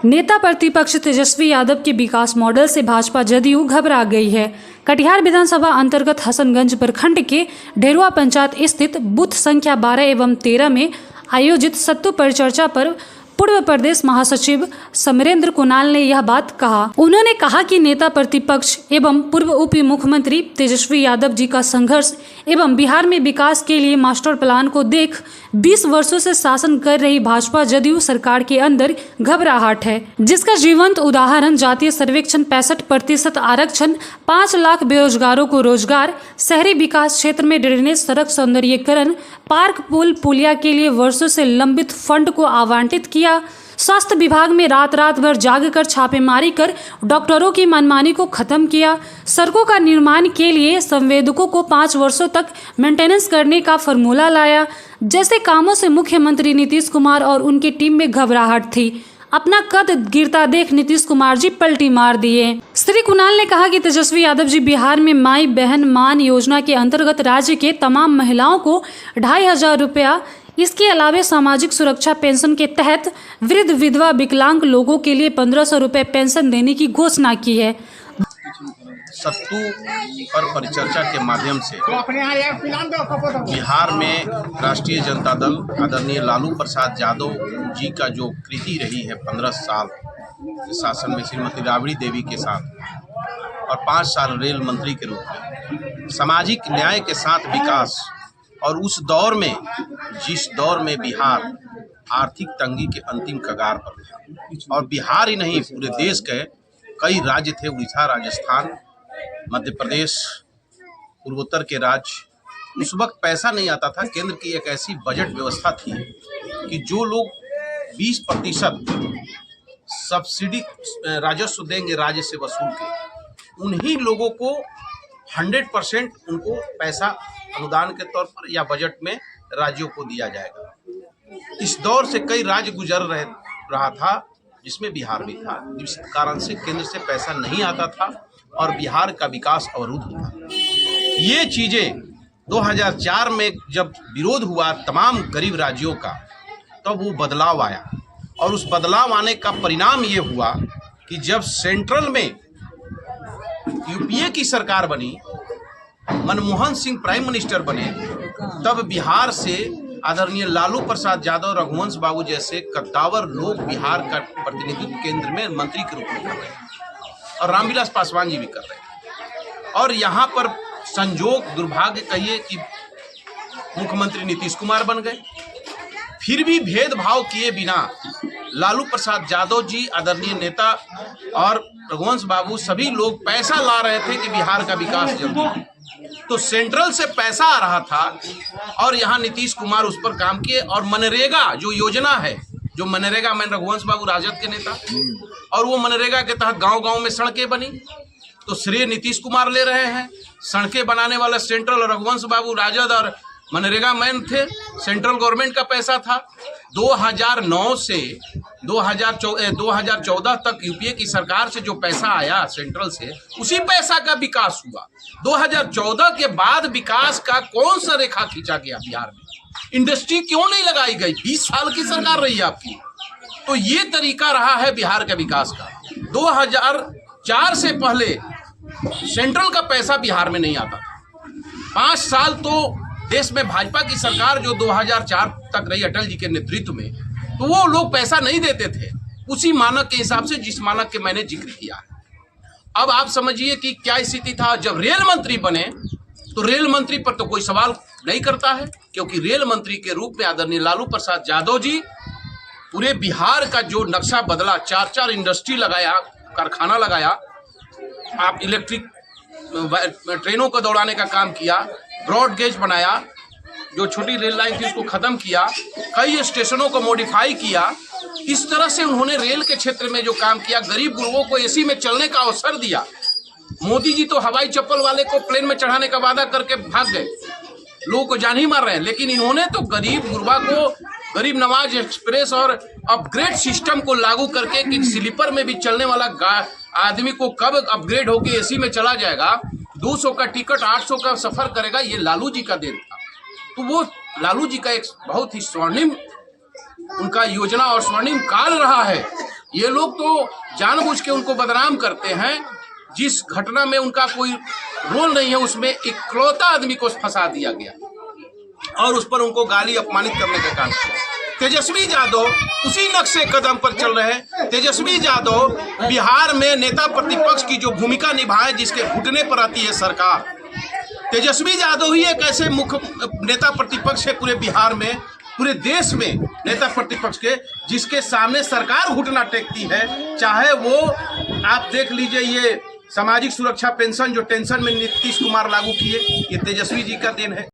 नेता प्रतिपक्ष तेजस्वी यादव के विकास मॉडल से भाजपा जदयू घबरा गई है। कटिहार विधानसभा अंतर्गत हसनगंज प्रखंड के ढेरुआ पंचायत स्थित बूथ संख्या 12 एवं 13 में आयोजित सत्तू परिचर्चा पर पूर्व प्रदेश महासचिव समरेंद्र कुणाल ने यह बात कहा। उन्होंने कहा कि नेता प्रतिपक्ष एवं पूर्व उप मुख्यमंत्री तेजस्वी यादव जी का संघर्ष एवं बिहार में विकास के लिए मास्टर प्लान को देख 20 वर्षों से शासन कर रही भाजपा जदयू सरकार के अंदर घबराहट है, जिसका जीवंत उदाहरण जातीय सर्वेक्षण 65% आरक्षण, 5 लाख बेरोजगारों को रोजगार, शहरी विकास क्षेत्र में ड्रेनेज, सड़क सौंदर्यीकरण, पार्क, पुल, पुलिया के लिए वर्षों से लंबित फंड को आवंटित किया, स्वास्थ्य विभाग में रात भर जागकर छापेमारी कर डॉक्टरों की मनमानी को खत्म किया, सड़कों का निर्माण के लिए संवेदकों को 5 वर्षों तक मेंटेनेंस करने का फॉर्मूला लाया। जैसे कामों से मुख्यमंत्री नीतीश कुमार और उनकी टीम में घबराहट थी। अपना कद गिरता देख नीतीश कुमार जी पलटी मार दिए। श्री कुणाल ने कहा कि तेजस्वी यादव जी बिहार में माई बहन मान योजना के अंतर्गत राज्य के तमाम महिलाओं को 2500 रुपया, इसके अलावा सामाजिक सुरक्षा पेंशन के तहत वृद्ध, विधवा, विकलांग लोगों के लिए 1500 रुपये पेंशन देने की घोषणा की है। सत्तू पर परिचर्चा के माध्यम से बिहार में राष्ट्रीय जनता दल आदरणीय लालू प्रसाद यादव जी का जो कृति रही है 15 साल के शासन में श्रीमती राबड़ी देवी के साथ और 5 साल रेल मंत्री के रूप में सामाजिक न्याय के साथ विकास, और उस दौर में जिस दौर में बिहार आर्थिक तंगी के अंतिम कगार पर था, और बिहार ही नहीं पूरे देश के कई राज्य थे, उड़ीसा, राजस्थान, मध्य प्रदेश, पूर्वोत्तर के राज्य, उस वक्त पैसा नहीं आता था। केंद्र की एक ऐसी बजट व्यवस्था थी कि जो लोग 20% सब्सिडी राजस्व देंगे राज्य से वसूल के, उन्हीं लोगों को 100% उनको पैसा अनुदान के तौर पर या बजट में राज्यों को दिया जाएगा। इस दौर से कई राज्य गुजर रहा था, जिसमें बिहार भी था, जिस कारण से केंद्र से पैसा नहीं आता था और बिहार का विकास अवरुद्ध था। ये चीज़ें 2004 में जब विरोध हुआ तमाम गरीब राज्यों का, तब वो बदलाव आया, और उस बदलाव आने का परिणाम ये हुआ कि जब सेंट्रल में यूपीए की सरकार बनी, मनमोहन सिंह प्राइम मिनिस्टर बने, तब बिहार से आदरणीय लालू प्रसाद यादव, रघुवंश बाबू जैसे कद्दावर लोग बिहार का प्रतिनिधित्व केंद्र में मंत्री के रूप में कर रहे हैं, और रामविलास पासवान जी भी कर रहे हैं। और यहाँ पर संजोग, दुर्भाग्य कहिए कि मुख्यमंत्री नीतीश कुमार बन गए। फिर भी भेदभाव किए बिना लालू प्रसाद यादव जी, आदरणीय नेता, और रघुवंश बाबू, सभी लोग पैसा ला रहे थे कि बिहार का विकास जल्दी हो। तो सेंट्रल से पैसा आ रहा था और यहाँ नीतीश कुमार उस पर काम किए, और मनरेगा जो योजना है, जो मनरेगा में रघुवंश बाबू राजद के नेता, और वो मनरेगा के तहत गांव-गांव में सड़कें बनी, तो श्रेय नीतीश कुमार ले रहे हैं। सड़कें बनाने वाला सेंट्रल रघुवंश बाबू राजद और मनरेगा मैन थे, सेंट्रल गवर्नमेंट का पैसा था। 2009 से 2014 तक यूपीए की सरकार से जो पैसा आया सेंट्रल से, उसी पैसा का विकास हुआ। 2014 के बाद विकास का कौन सा रेखा खींचा गया बिहार में? इंडस्ट्री क्यों नहीं लगाई गई? 20 साल की सरकार रही है आपकी। तो ये तरीका रहा है बिहार के विकास का। 2004 से पहले सेंट्रल का पैसा बिहार में नहीं आता था। 5 साल तो देश में भाजपा की सरकार जो 2004 तक रही अटल जी के नेतृत्व में, तो वो लोग पैसा नहीं देते थे उसी मानक के हिसाब से जिस मानक के मैंने जिक्र किया है। अब आप समझिए कि क्या स्थिति था। जब रेल मंत्री बने तो रेल मंत्री पर तो कोई सवाल नहीं करता है, क्योंकि रेल मंत्री के रूप में आदरणीय लालू प्रसाद यादव जी पूरे बिहार का जो नक्शा बदला, 4 इंडस्ट्री लगाया, कारखाना लगाया, आप इलेक्ट्रिक ट्रेनों को दौड़ाने का काम किया, ब्रॉड गेज बनाया, जो छोटी रेल लाइन थी उसको ख़त्म किया, कई स्टेशनों को मॉडिफाई किया। इस तरह से उन्होंने रेल के क्षेत्र में जो काम किया, गरीब गुरबों को एसी में चलने का अवसर दिया। मोदी जी तो हवाई चप्पल वाले को प्लेन में चढ़ाने का वादा करके भाग गए, लोगों को जान ही मार रहे हैं, लेकिन इन्होंने तो गरीब गुरबा को गरीब नवाज एक्सप्रेस और अपग्रेड सिस्टम को लागू करके कि स्लीपर में भी चलने वाला आदमी को कब अपग्रेड होकर एसी में चला जाएगा, 200 का टिकट 800 का सफर करेगा, ये लालू जी का देन था। तो वो लालू जी का एक बहुत ही स्वर्णिम उनका योजना और स्वर्णिम काल रहा है। ये लोग तो जानबूझ के उनको बदनाम करते हैं। जिस घटना में उनका कोई रोल नहीं है उसमें इकलौता आदमी को फंसा दिया गया और उस पर उनको गाली अपमानित करने का काम किया। तेजस्वी यादव उसी नक्शे कदम पर चल रहे हैं। तेजस्वी यादव बिहार में नेता प्रतिपक्ष की जो भूमिका निभाए, जिसके घुटने पर आती है सरकार, तेजस्वी यादव ही एक ऐसे मुख्य नेता प्रतिपक्ष है पूरे बिहार में, पूरे देश में नेता प्रतिपक्ष के, जिसके सामने सरकार घुटना टेकती है। चाहे वो आप देख लीजिए, ये सामाजिक सुरक्षा पेंशन जो टेंशन में नीतीश कुमार लागू किए, ये तेजस्वी जी का देन है।